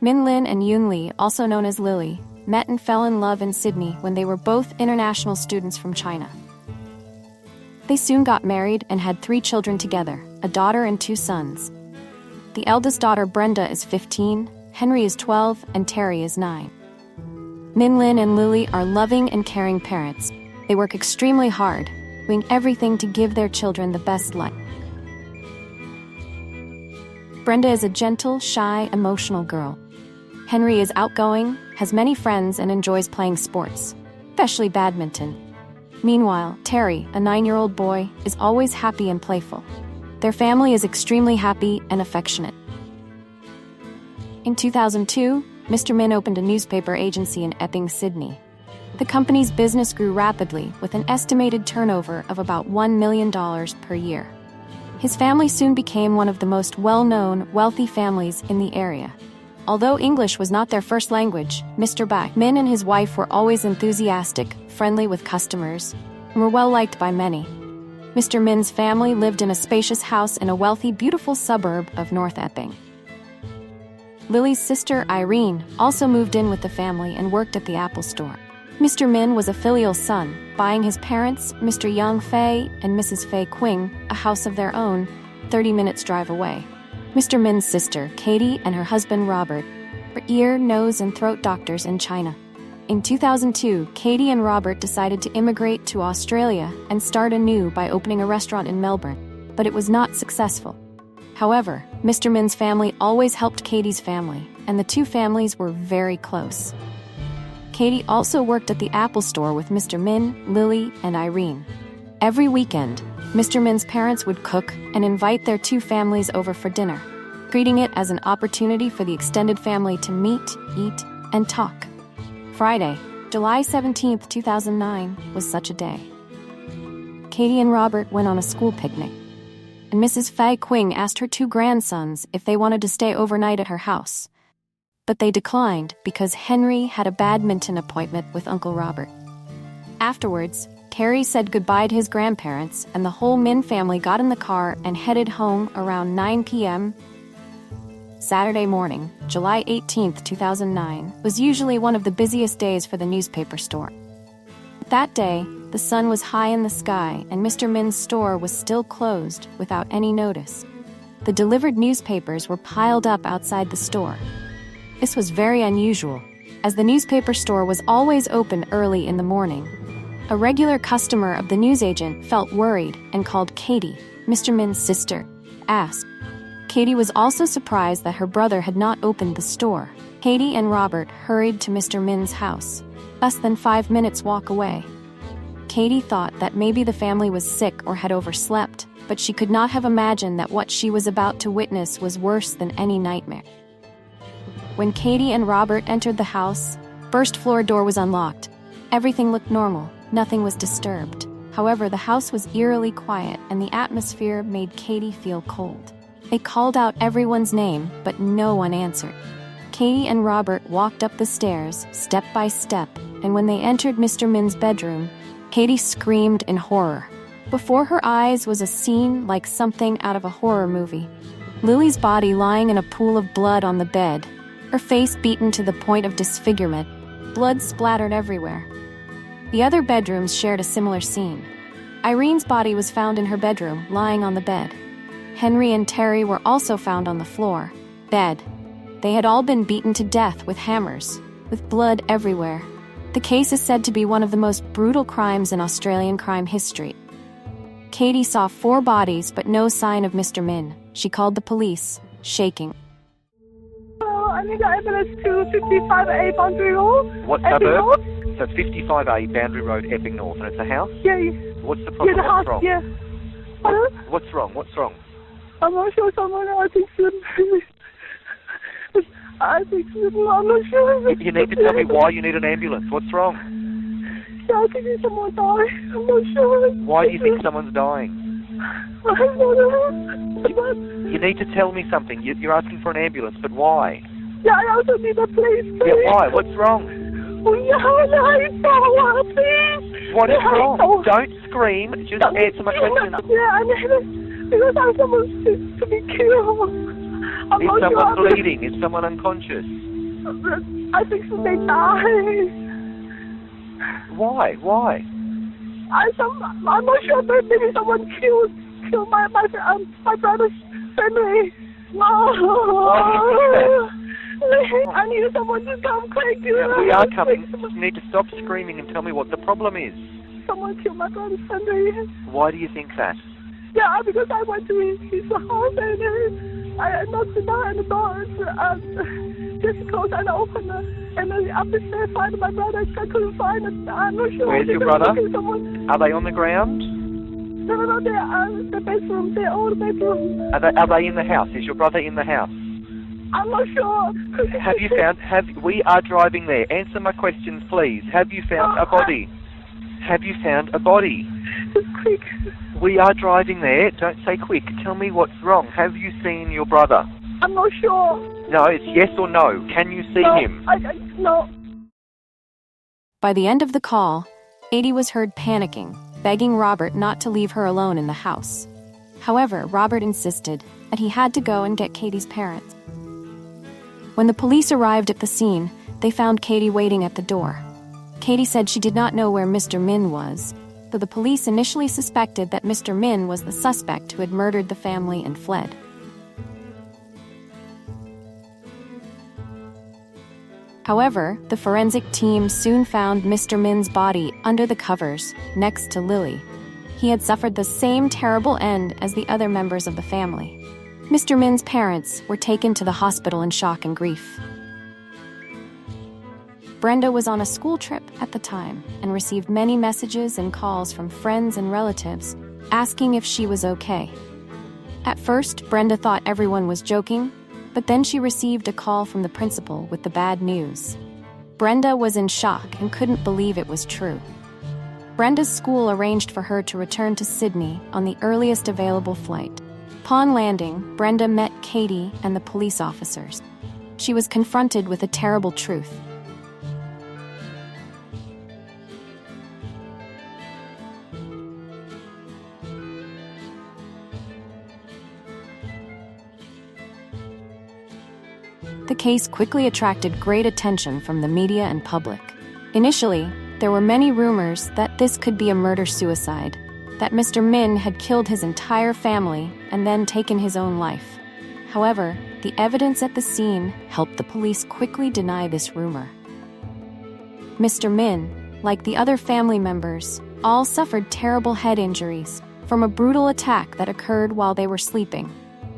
Min Lin and Yoon Lee, also known as Lily, met and fell in love in Sydney when they were both international students from China. They soon got married and had 3 children together, a daughter and 2 sons. The eldest daughter, Brenda, is 15, Henry is 12, and Terry is 9. Min Lin and Lily are loving and caring parents. They work extremely hard, doing everything to give their children the best life. Brenda is a gentle, shy, emotional girl. Henry is outgoing, has many friends, and enjoys playing sports, especially badminton. Meanwhile, Terry, a 9-year-old boy, is always happy and playful. Their family is extremely happy and affectionate. In 2002, Mr. Min opened a newspaper agency in Epping, Sydney. The company's business grew rapidly, with an estimated turnover of about $1 million per year. His family soon became one of the most well-known, wealthy families in the area. Although English was not their first language, Mr. Min and his wife were always enthusiastic, friendly with customers, and were well-liked by many. Mr. Min's family lived in a spacious house in a wealthy, beautiful suburb of North Epping. Lily's sister, Irene, also moved in with the family and worked at the Apple store. Mr. Min was a filial son, buying his parents, Mr. Yang Fei and Mrs. Fei Qing, a house of their own, 30 minutes drive away. Mr. Min's sister, Katie, and her husband, Robert, were ear, nose, and throat doctors in China. In 2002, Katie and Robert decided to immigrate to Australia and start anew by opening a restaurant in Melbourne, but it was not successful. However, Mr. Min's family always helped Katie's family, and the 2 families were very close. Katie also worked at the Apple store with Mr. Min, Lily, and Irene. Every weekend, Mr. Min's parents would cook and invite their 2 families over for dinner, treating it as an opportunity for the extended family to meet, eat, and talk. Friday, July 17, 2009, was such a day. Katie and Robert went on a school picnic, and Mrs. Fei Qing asked her 2 grandsons if they wanted to stay overnight at her house. But they declined because Henry had a badminton appointment with Uncle Robert. Afterwards, Terry said goodbye to his grandparents, and the whole Min family got in the car and headed home around 9 p.m. Saturday morning, July 18, 2009, was usually one of the busiest days for the newspaper store. That day, the sun was high in the sky and Mr. Min's store was still closed without any notice. The delivered newspapers were piled up outside the store. This was very unusual, as the newspaper store was always open early in the morning. A regular customer of the newsagent felt worried and called Katie, Mr. Min's sister, asked. Katie was also surprised that her brother had not opened the store. Katie and Robert hurried to Mr. Min's house, less than 5 minutes walk away. Katie thought that maybe the family was sick or had overslept, but she could not have imagined that what she was about to witness was worse than any nightmare. When Katie and Robert entered the house, first floor door was unlocked. Everything looked normal, nothing was disturbed. However, the house was eerily quiet and the atmosphere made Katie feel cold. They called out everyone's name, but no one answered. Katie and Robert walked up the stairs, step by step, and when they entered Mr. Min's bedroom, Katie screamed in horror. Before her eyes was a scene like something out of a horror movie. Lily's body lying in a pool of blood on the bed, her face beaten to the point of disfigurement, blood splattered everywhere. The other bedrooms shared a similar scene. Irene's body was found in her bedroom, lying on the bed. Henry and Terry were also found on the floor, dead. They had all been beaten to death with hammers, with blood everywhere. The case is said to be one of the most brutal crimes in Australian crime history. Katie saw 4 bodies but no sign of Mr. Min. She called the police, shaking. I need the ambulance to 55A Boundary Road. What suburb? So it's 55A Boundary Road, Epping North, and it's a house? Yeah. What's the problem? Yeah, the house, What's wrong? yeah. Pardon? What's wrong? What's wrong? I'm not sure someone, I think I'm not sure. You need to tell me why you need an ambulance. What's wrong? Yeah, I think someone died. I'm not sure. Why do you think someone's dying? I don't know. You need to tell me something. You're asking for an ambulance, but why? Yeah, I also need a place. Yeah, why? What's wrong? Oh, yeah, please. What is wrong? Don't scream. Just answer my question. Yeah, I need it because I'm supposed to be killed. I'm Is not someone sure. bleeding? Is someone unconscious? I think they died. Why? Why? I'm not sure, but maybe someone killed my brother's family. No. I need someone to come quick. We are coming. You need to stop screaming and tell me what the problem is. Someone killed my brother's family. Why do you think that? Yeah, because I went to his house and I knocked it down and the door just closed and opened and then upstairs I find my brother. I couldn't find it. I'm not sure. Where's your brother? Are they on the ground? No, they're the bedroom. They're all the bedroom. Are they in the house? Is your brother in the house? I'm not sure. We are driving there. Answer my questions, please. Have you found a body? Have you found a body? Just quick. We are driving there. Don't say quick. Tell me what's wrong. Have you seen your brother? I'm not sure. No, it's yes or no. Can you see him? No. By the end of the call, Katie was heard panicking, begging Robert not to leave her alone in the house. However, Robert insisted that he had to go and get Katie's parents. When the police arrived at the scene, they found Katie waiting at the door. Katie said she did not know where Mr. Min was, though the police initially suspected that Mr. Min was the suspect who had murdered the family and fled. However, the forensic team soon found Mr. Min's body under the covers, next to Lily. He had suffered the same terrible end as the other members of the family. Mr. Min's parents were taken to the hospital in shock and grief. Brenda was on a school trip at the time and received many messages and calls from friends and relatives asking if she was okay. At first, Brenda thought everyone was joking, but then she received a call from the principal with the bad news. Brenda was in shock and couldn't believe it was true. Brenda's school arranged for her to return to Sydney on the earliest available flight. Upon landing, Brenda met Katie and the police officers. She was confronted with a terrible truth. The case quickly attracted great attention from the media and public. Initially, there were many rumors that this could be a murder-suicide, that Mr. Min had killed his entire family and then taken his own life. However, the evidence at the scene helped the police quickly deny this rumor. Mr. Min, like the other family members, all suffered terrible head injuries from a brutal attack that occurred while they were sleeping.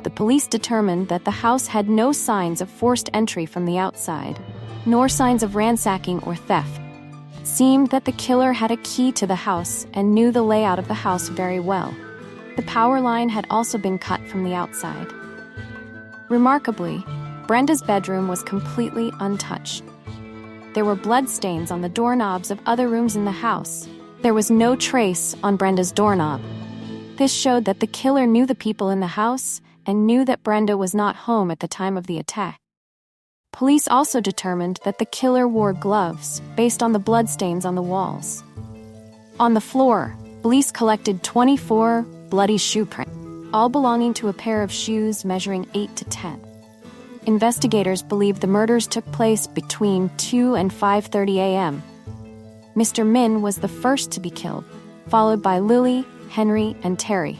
The police determined that the house had no signs of forced entry from the outside, nor signs of ransacking or theft. It seemed that the killer had a key to the house and knew the layout of the house very well. The power line had also been cut from the outside. Remarkably, Brenda's bedroom was completely untouched. There were bloodstains on the doorknobs of other rooms in the house. There was no trace on Brenda's doorknob. This showed that the killer knew the people in the house and knew that Brenda was not home at the time of the attack. Police also determined that the killer wore gloves based on the bloodstains on the walls. On the floor, police collected 24 bloody shoe prints, all belonging to a pair of shoes measuring 8 to 10. Investigators believe the murders took place between 2 and 5:30 a.m. Mr. Min was the first to be killed, followed by Lily, Henry, and Terry.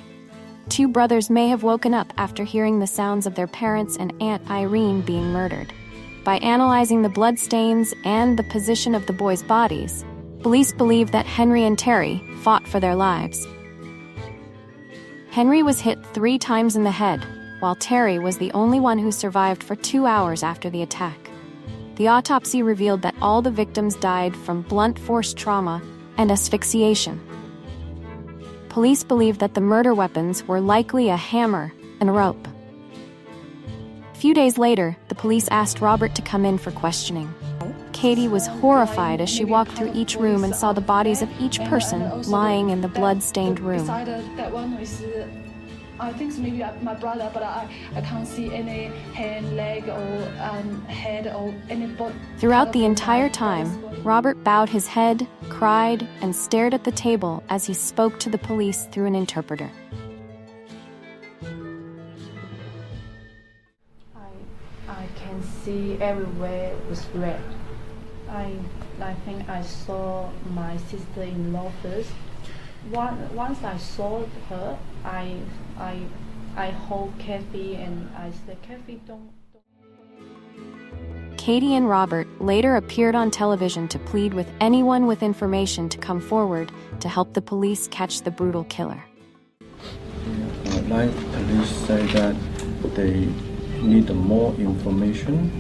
2 brothers may have woken up after hearing the sounds of their parents and Aunt Irene being murdered. By analyzing the bloodstains and the position of the boys' bodies, police believe that Henry and Terry fought for their lives. Henry was hit 3 times in the head, while Terry was the only one who survived for 2 hours after the attack. The autopsy revealed that all the victims died from blunt force trauma and asphyxiation. Police believe that the murder weapons were likely a hammer and a rope. A few days later, the police asked Robert to come in for questioning. Katie was horrified as she walked through each room and saw the bodies of each person lying in the blood-stained room. I think maybe my brother, but I can't see any hand, leg, or head, or any body. Throughout the entire time, Robert bowed his head, cried, and stared at the table as he spoke to the police through an interpreter. I can see everywhere was red. I think I saw my sister-in-law first. Once I saw her, I hold Kathy and I said, Kathy, don't. Katie and Robert later appeared on television to plead with anyone with information to come forward to help the police catch the brutal killer. Like police say that they need more information,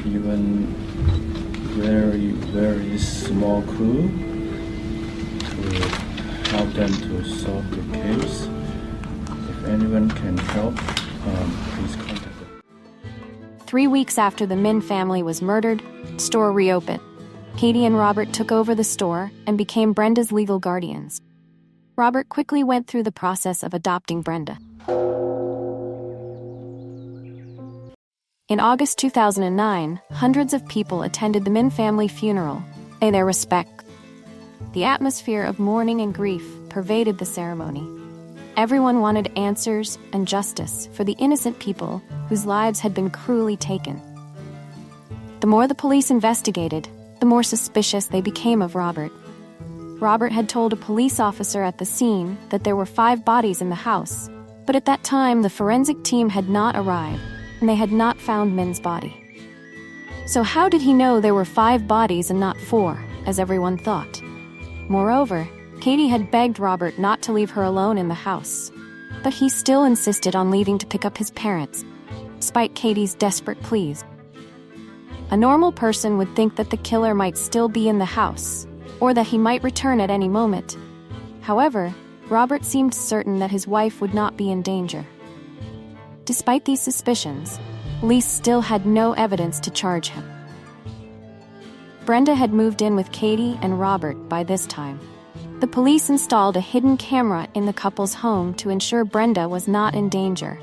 even very, very small clue to help them to solve the case. If anyone can help, please contact them. 3 weeks after the Min family was murdered, the store reopened. Katie and Robert took over the store and became Brenda's legal guardians. Robert quickly went through the process of adopting Brenda. In August 2009, hundreds of people attended the Min family funeral, pay their respect. The atmosphere of mourning and grief pervaded the ceremony. Everyone wanted answers and justice for the innocent people whose lives had been cruelly taken. The more the police investigated, the more suspicious they became of Robert. Robert had told a police officer at the scene that there were 5 bodies in the house, but at that time the forensic team had not arrived, and they had not found Min's body. So how did he know there were 5 bodies and not 4, as everyone thought? Moreover, Katie had begged Robert not to leave her alone in the house, but he still insisted on leaving to pick up his parents, despite Katie's desperate pleas. A normal person would think that the killer might still be in the house, or that he might return at any moment. However, Robert seemed certain that his wife would not be in danger. Despite these suspicions, police still had no evidence to charge him. Brenda had moved in with Katie and Robert by this time. The police installed a hidden camera in the couple's home to ensure Brenda was not in danger.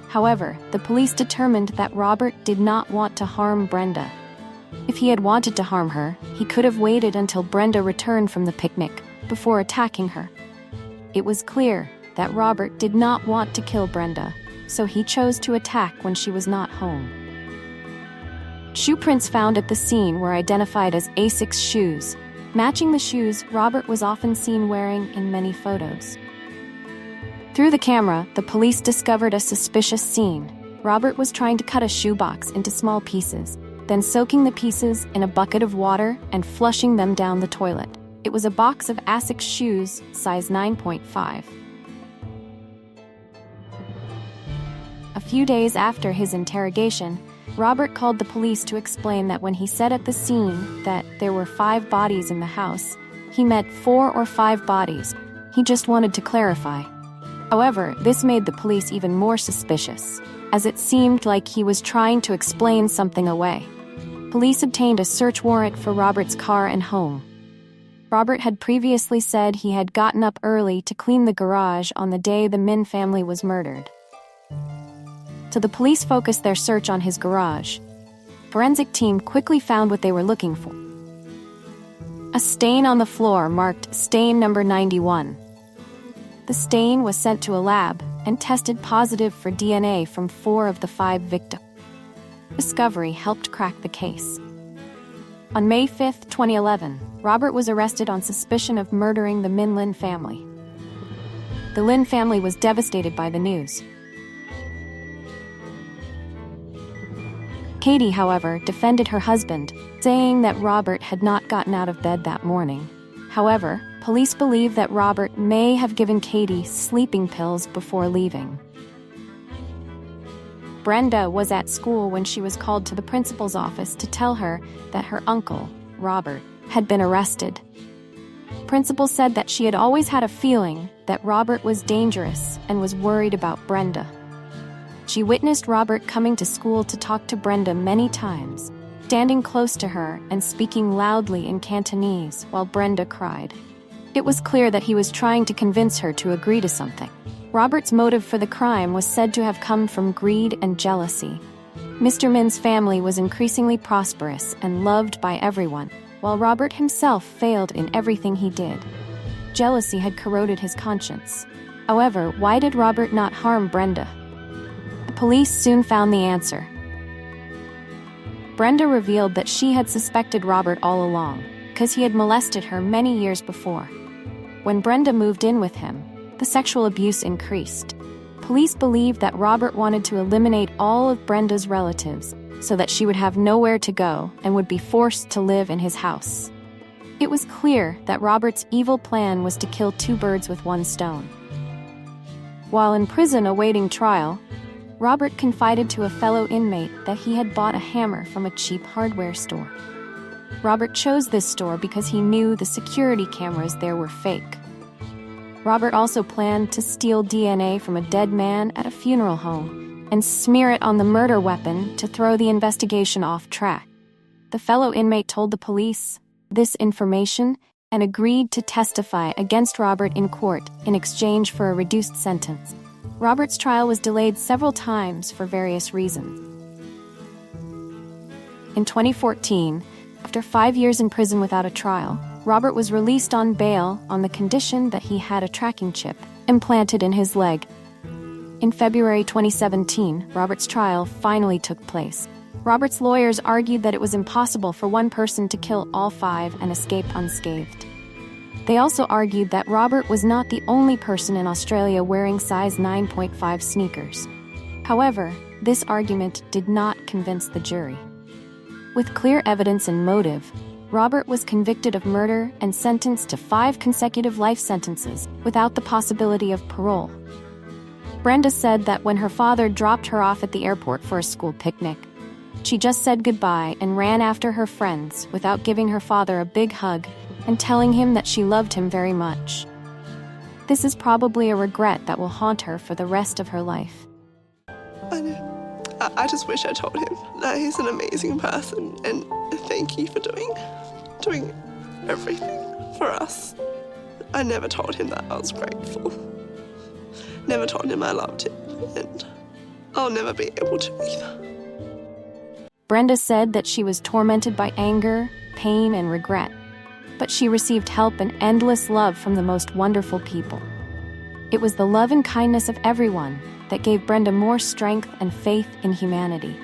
However, the police determined that Robert did not want to harm Brenda. If he had wanted to harm her, he could have waited until Brenda returned from the picnic before attacking her. It was clear that Robert did not want to kill Brenda, so he chose to attack when she was not home. Shoe prints found at the scene were identified as Asics shoes, matching the shoes Robert was often seen wearing in many photos. Through the camera, the police discovered a suspicious scene. Robert was trying to cut a shoebox into small pieces, then soaking the pieces in a bucket of water and flushing them down the toilet. It was a box of Asics shoes, size 9.5. A few days after his interrogation, Robert called the police to explain that when he said at the scene that there were 5 bodies in the house, he meant 4 or 5 bodies. He just wanted to clarify. However, this made the police even more suspicious, as it seemed like he was trying to explain something away. Police obtained a search warrant for Robert's car and home. Robert had previously said he had gotten up early to clean the garage on the day the Min family was murdered. So the police focused their search on his garage. Forensic team quickly found what they were looking for. A stain on the floor marked stain number 91. The stain was sent to a lab and tested positive for DNA from 4 of the 5 victims. Discovery helped crack the case. On May 5, 2011, Robert was arrested on suspicion of murdering the Min Lin family. The Lin family was devastated by the news. Katie, however, defended her husband, saying that Robert had not gotten out of bed that morning. However, police believe that Robert may have given Katie sleeping pills before leaving. Brenda was at school when she was called to the principal's office to tell her that her uncle, Robert, had been arrested. Principal said that she had always had a feeling that Robert was dangerous and was worried about Brenda. She witnessed Robert coming to school to talk to Brenda many times, standing close to her and speaking loudly in Cantonese while Brenda cried. It was clear that he was trying to convince her to agree to something. Robert's motive for the crime was said to have come from greed and jealousy. Mr. Min's family was increasingly prosperous and loved by everyone, while Robert himself failed in everything he did. Jealousy had corroded his conscience. However, why did Robert not harm Brenda? The police soon found the answer. Brenda revealed that she had suspected Robert all along, because he had molested her many years before. When Brenda moved in with him, the sexual abuse increased. Police believed that Robert wanted to eliminate all of Brenda's relatives so that she would have nowhere to go and would be forced to live in his house. It was clear that Robert's evil plan was to kill two birds with one stone. While in prison awaiting trial, Robert confided to a fellow inmate that he had bought a hammer from a cheap hardware store. Robert chose this store because he knew the security cameras there were fake. Robert also planned to steal DNA from a dead man at a funeral home and smear it on the murder weapon to throw the investigation off track. The fellow inmate told the police this information and agreed to testify against Robert in court in exchange for a reduced sentence. Robert's trial was delayed several times for various reasons. In 2014, after 5 years in prison without a trial, Robert was released on bail on the condition that he had a tracking chip implanted in his leg. In February 2017, Robert's trial finally took place. Robert's lawyers argued that it was impossible for one person to kill all five and escape unscathed. They also argued that Robert was not the only person in Australia wearing size 9.5 sneakers. However, this argument did not convince the jury. With clear evidence and motive, Robert was convicted of murder and sentenced to 5 consecutive life sentences without the possibility of parole. Brenda said that when her father dropped her off at the airport for a school picnic, she just said goodbye and ran after her friends without giving her father a big hug and telling him that she loved him very much. This is probably a regret that will haunt her for the rest of her life. I know. I just wish I told him that he's an amazing person and thank you for doing everything for us. I never told him that I was grateful. Never told him I loved him, and I'll never be able to either. Brenda said that she was tormented by anger, pain, and regret, but she received help and endless love from the most wonderful people. It was the love and kindness of everyone that gave Brenda more strength and faith in humanity.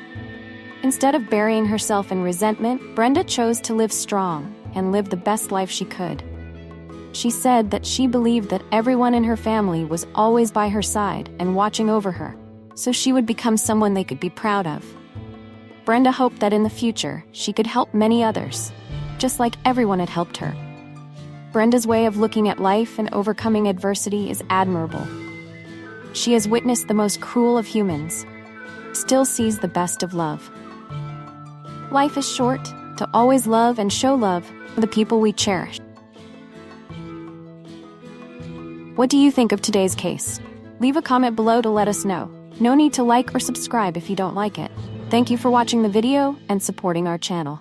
Instead of burying herself in resentment, Brenda chose to live strong and live the best life she could. She said that she believed that everyone in her family was always by her side and watching over her, so she would become someone they could be proud of. Brenda hoped that in the future, she could help many others, just like everyone had helped her. Brenda's way of looking at life and overcoming adversity is admirable. She has witnessed the most cruel of humans, still sees the best of love. Life is short to always love and show love for the people we cherish. What do you think of today's case? Leave a comment below to let us know. No need to like or subscribe if you don't like it. Thank you for watching the video and supporting our channel.